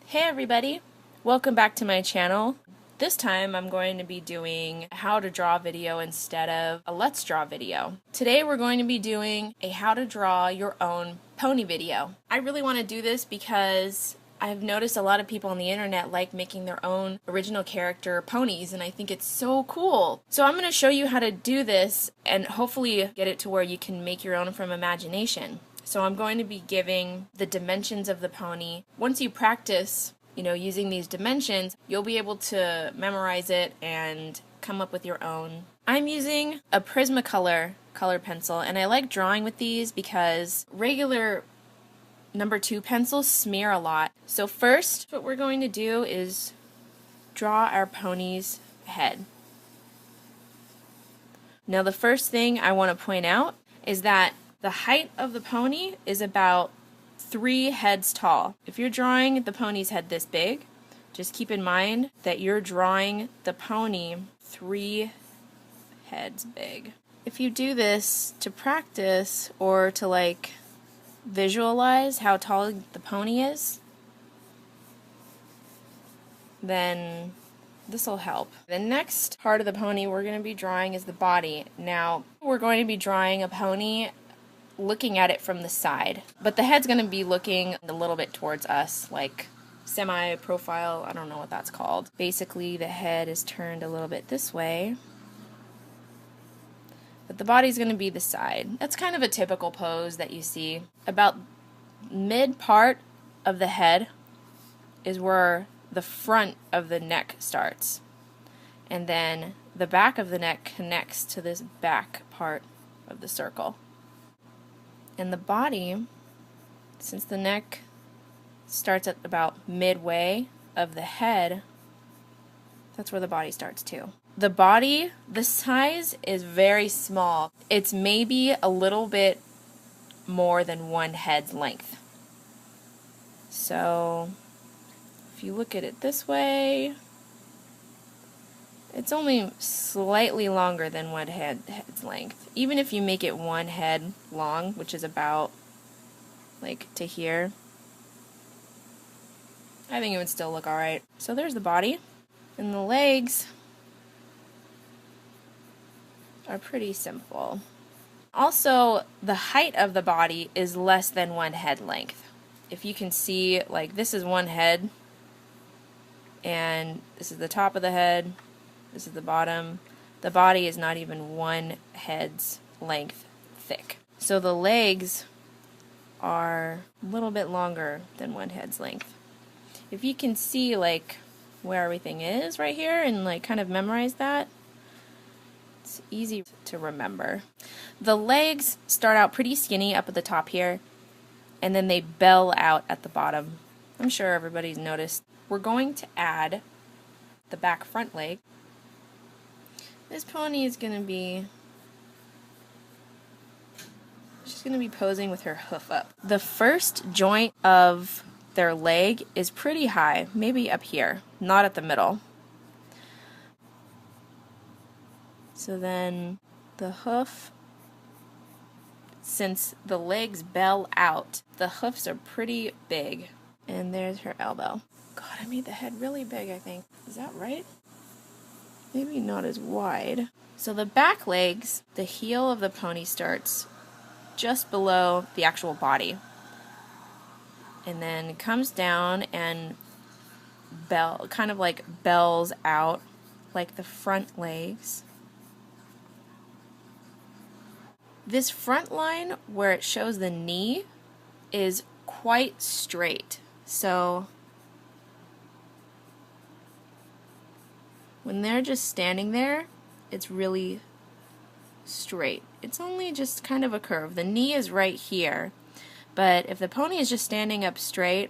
Hey everybody, welcome back to my channel. This time I'm going to be doing a how to draw video instead of a let's draw video. Today we're going to be doing a how to draw your own pony video. I really want to do this because I've noticed a lot of people on the internet like making their own original character ponies, and I think it's so cool. So I'm going to show you how to do this and hopefully get it to where you can make your own from imagination. So I'm going to be giving the dimensions of the pony. Once you practice, using these dimensions, you'll be able to memorize it and come up with your own. I'm using a Prismacolor color pencil, and I like drawing with these because regular number 2 pencils smear a lot. So first, what we're going to do is draw our pony's head. Now the first thing I want to point out is that the height of the pony is about 3 heads tall. If you're drawing the pony's head this big, just keep in mind that you're drawing the pony 3 heads big. If you do this to practice or to visualize how tall the pony is, then this will help. The next part of the pony we're going to be drawing is the body. Now, we're going to be drawing a pony looking at it from the side, but the head's going to be looking a little bit towards us, like semi-profile. I don't know what that's called. Basically, the head is turned a little bit this way, but the body's going to be the side. That's kind of a typical pose that you see. About mid part of the head is where the front of the neck starts, and then the back of the neck connects to this back part of the circle. And the body, since the neck starts at about midway of the head, that's where the body starts too. The body, the size is very small. It's maybe a little bit more than 1 head's length. So if you look at it this way, it's only slightly longer than 1 head's length. Even if you make it 1 head long, which is about to here, I think it would still look alright. So there's the body. And the legs are pretty simple. Also, the height of the body is less than 1 head length. If you can see, this is 1 head, and this is the top of the head, this is the bottom. The body is not even 1 head's length thick. So the legs are a little bit longer than 1 head's length. If you can see where everything is right here and kind of memorize that, it's easy to remember. The legs start out pretty skinny up at the top here, and then they bell out at the bottom. I'm sure everybody's noticed. We're going to add the back front leg. This pony is going to be, she's going to be posing with her hoof up. The first joint of their leg is pretty high, maybe up here, not at the middle. So then the hoof, since the legs bell out, the hoofs are pretty big. And there's her elbow. God, I made the head really big, I think. Is that right? Maybe not as wide. So the back legs, the heel of the pony starts just below the actual body, and then comes down and kind of bells out like the front legs. This front line where it shows the knee is quite straight. So when they're just standing there, it's really straight. It's only just kind of a curve. The knee is right here, but if the pony is just standing up straight,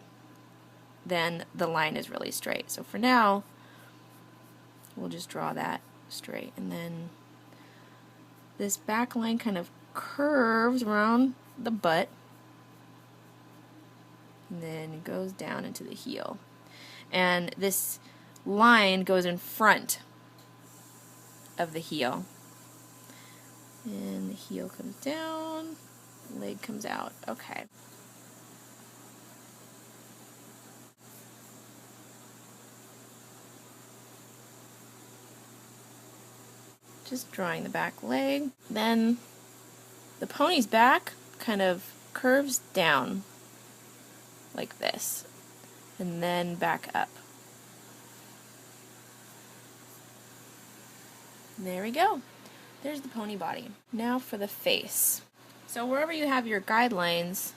then the line is really straight. So for now, we'll just draw that straight. And then this back line kind of curves around the butt, and then it goes down into the heel. And this line goes in front of the heel. And the heel comes down, the leg comes out. Okay. Just drawing the back leg. Then the pony's back kind of curves down like this, and then back up. There we go. There's the pony body. Now for the face. So wherever you have your guidelines,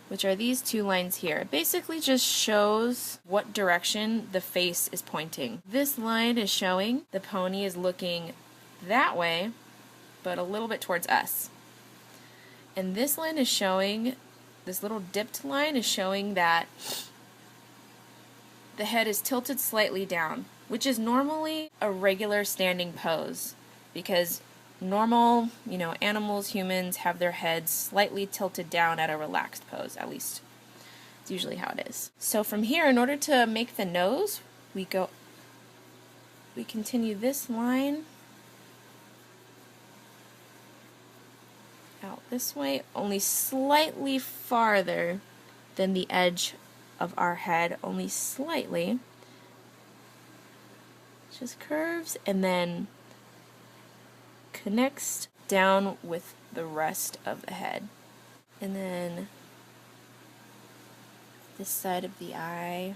which are these two lines here, it basically just shows what direction the face is pointing. This line is showing the pony is looking that way, but a little bit towards us. And this line is showing, this little dipped line is showing that the head is tilted slightly down, which is normally a regular standing pose, because normal, animals, humans have their heads slightly tilted down at a relaxed pose, at least it's usually how it is. So from here, in order to make the nose, we continue this line out this way, only slightly farther than the edge of our head, only slightly. Just curves and then connects down with the rest of the head. And then this side of the eye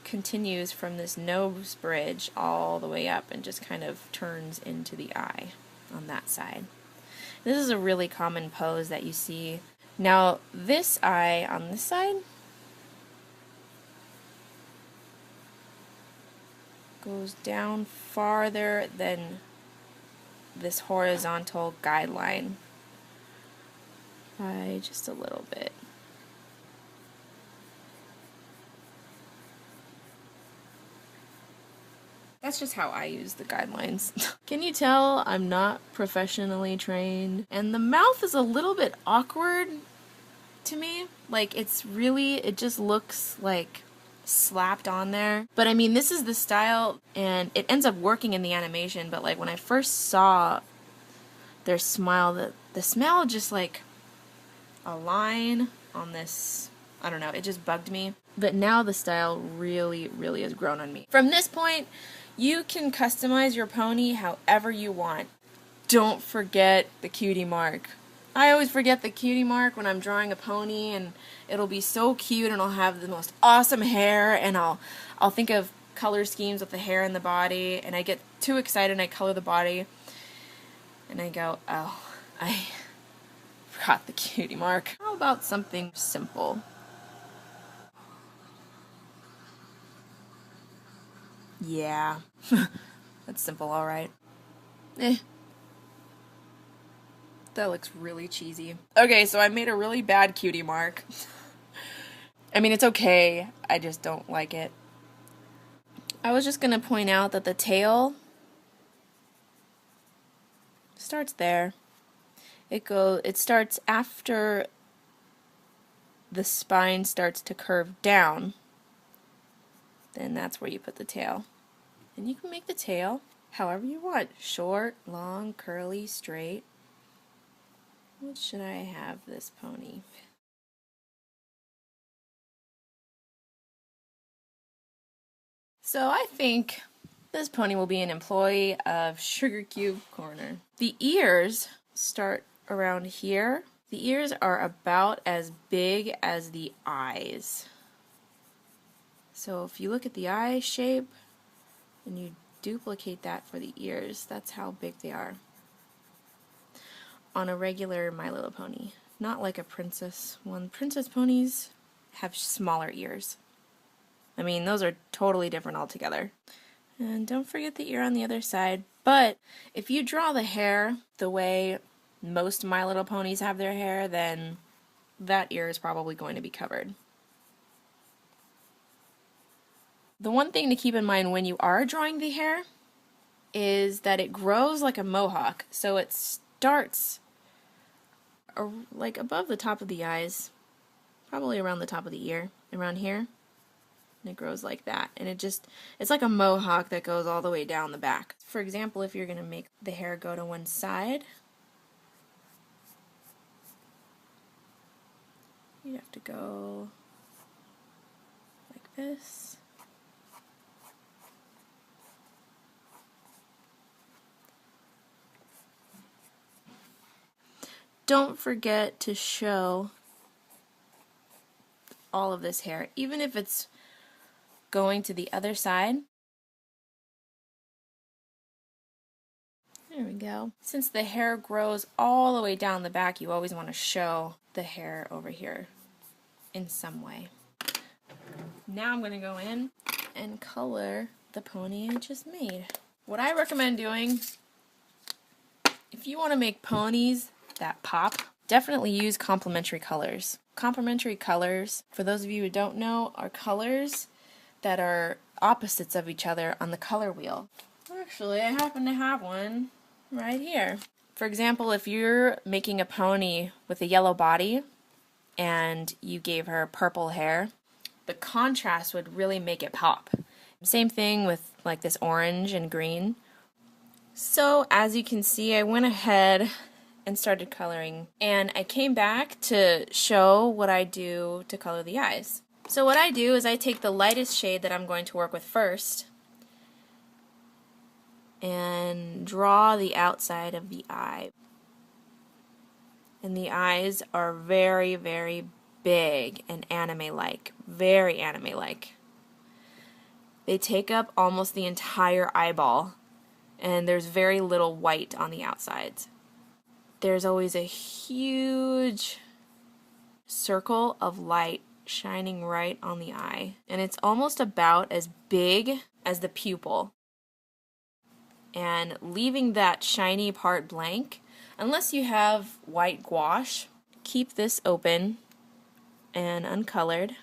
continues from this nose bridge all the way up and just kind of turns into the eye on that side. This is a really common pose that you see. Now this eye on this side goes down farther than this horizontal guideline by just a little bit. That's just how I use the guidelines. Can you tell I'm not professionally trained? And the mouth is a little bit awkward to me. Like it just looks like slapped on there. But I mean, this is the style and it ends up working in the animation, but like when I first saw their smile, the smile just like a line on this, I don't know, it just bugged me. But now the style really, really has grown on me. From this point, you can customize your pony however you want. Don't forget the cutie mark. I always forget the cutie mark when I'm drawing a pony, and it'll be so cute and I'll have the most awesome hair, and I'll think of color schemes with the hair and the body, and I get too excited and I color the body and I go, oh, I forgot the cutie mark. How about something simple? Yeah, that's simple, alright. That looks really cheesy. Okay, so I made a really bad cutie mark. I mean, it's okay, I just don't like it. I was just gonna point out that the tail starts there. It starts after the spine starts to curve down. Then that's where you put the tail. And you can make the tail however you want. Short, long, curly, straight. What should I have this pony? So I think this pony will be an employee of Sugar Cube Corner. The ears start around here. The ears are about as big as the eyes. So if you look at the eye shape and you duplicate that for the ears, that's how big they are on a regular My Little Pony. Not like a princess one. Princess ponies have smaller ears. I mean, those are totally different altogether. And don't forget the ear on the other side. But if you draw the hair the way most My Little Ponies have their hair, then that ear is probably going to be covered. The one thing to keep in mind when you are drawing the hair is that it grows like a mohawk. So it starts like above the top of the eyes, probably around the top of the ear, around here. And it grows like that. And it's like a mohawk that goes all the way down the back. For example, if you're going to make the hair go to one side, you have to go like this. don't forget to show all of this hair, even if it's going to the other side. There we go. Since the hair grows all the way down the back, you always want to show the hair over here in some way. Now I'm going to go in and color the pony I just made. What I recommend doing, if you want to make ponies that pop, definitely use complementary colors. Complementary colors, for those of you who don't know, are colors that are opposites of each other on the color wheel. Actually, I happen to have one right here. For example, if you're making a pony with a yellow body and you gave her purple hair, the contrast would really make it pop. Same thing with like this orange and green. So as you can see, I went ahead and started coloring, and I came back to show what I do to color the eyes. So what I do is I take the lightest shade that I'm going to work with first and draw the outside of the eye. And the eyes are very, very big and anime-like. Very anime-like. They take up almost the entire eyeball, and there's very little white on the outsides. There's always a huge circle of light shining right on the eye, and it's almost about as big as the pupil. And leaving that shiny part blank, unless you have white gouache, keep this open and uncolored.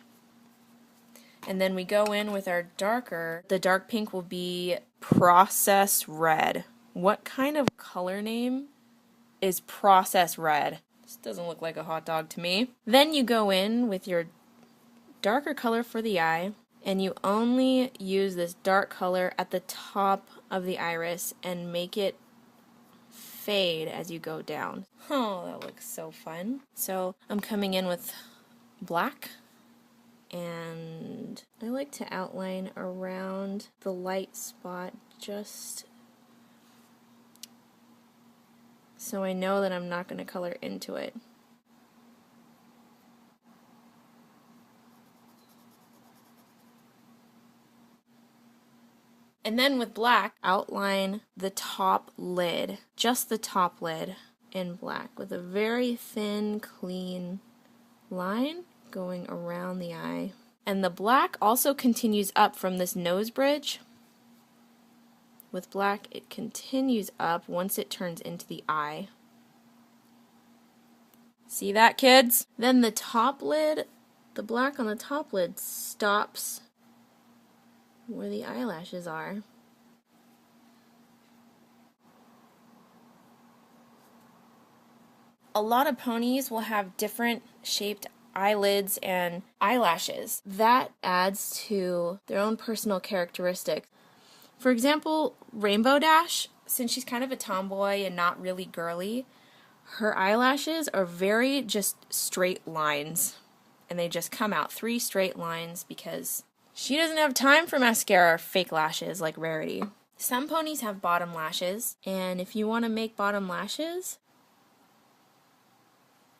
And then we go in with our darker. The dark pink will be Process Red. What kind of color name is Process Red? This doesn't look like a hot dog to me. Then you go in with your darker color for the eye, and you only use this dark color at the top of the iris and make it fade as you go down. Oh, that looks so fun. So I'm coming in with black, and I like to outline around the light spot just so I know that I'm not going to color into it. And then with black, outline the top lid, just the top lid in black with a very thin, clean line going around the eye. And the black also continues up from this nose bridge. With black, it continues up once it turns into the eye. See that, kids? Then the top lid, the black on the top lid stops where the eyelashes are. A lot of ponies will have different shaped eyelids and eyelashes. That adds to their own personal characteristics. For example, Rainbow Dash, since she's kind of a tomboy and not really girly, her eyelashes are very just straight lines. And they just come out 3 straight lines because she doesn't have time for mascara or fake lashes like Rarity. Some ponies have bottom lashes, and if you want to make bottom lashes,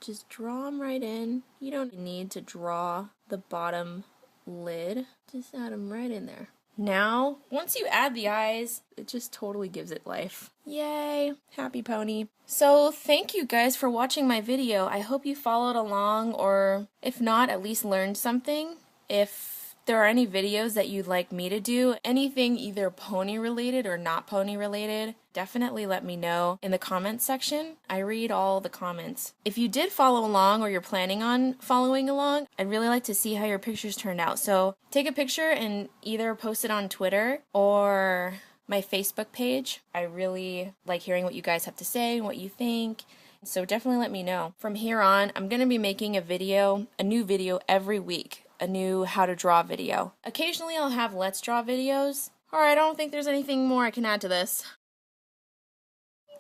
just draw them right in. You don't need to draw the bottom lid. Just add them right in there. Now, once you add the eyes, it just totally gives it life. Yay! Happy pony. So, thank you guys for watching my video. I hope you followed along, or if not, at least learned something. If there are any videos that you'd like me to do, anything either pony related or not pony related, definitely let me know in the comments section. I read all the comments. If you did follow along or you're planning on following along, I'd really like to see how your pictures turned out. So take a picture and either post it on Twitter or my Facebook page. I really like hearing what you guys have to say and what you think. So definitely let me know. From here on, I'm going to be making a new video every week. A new how to draw video. Occasionally I'll have let's draw videos. Alright, I don't think there's anything more I can add to this.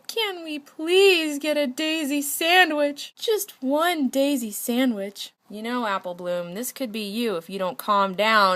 Can we please get a daisy sandwich? Just one daisy sandwich. You know, Apple Bloom, this could be you if you don't calm down.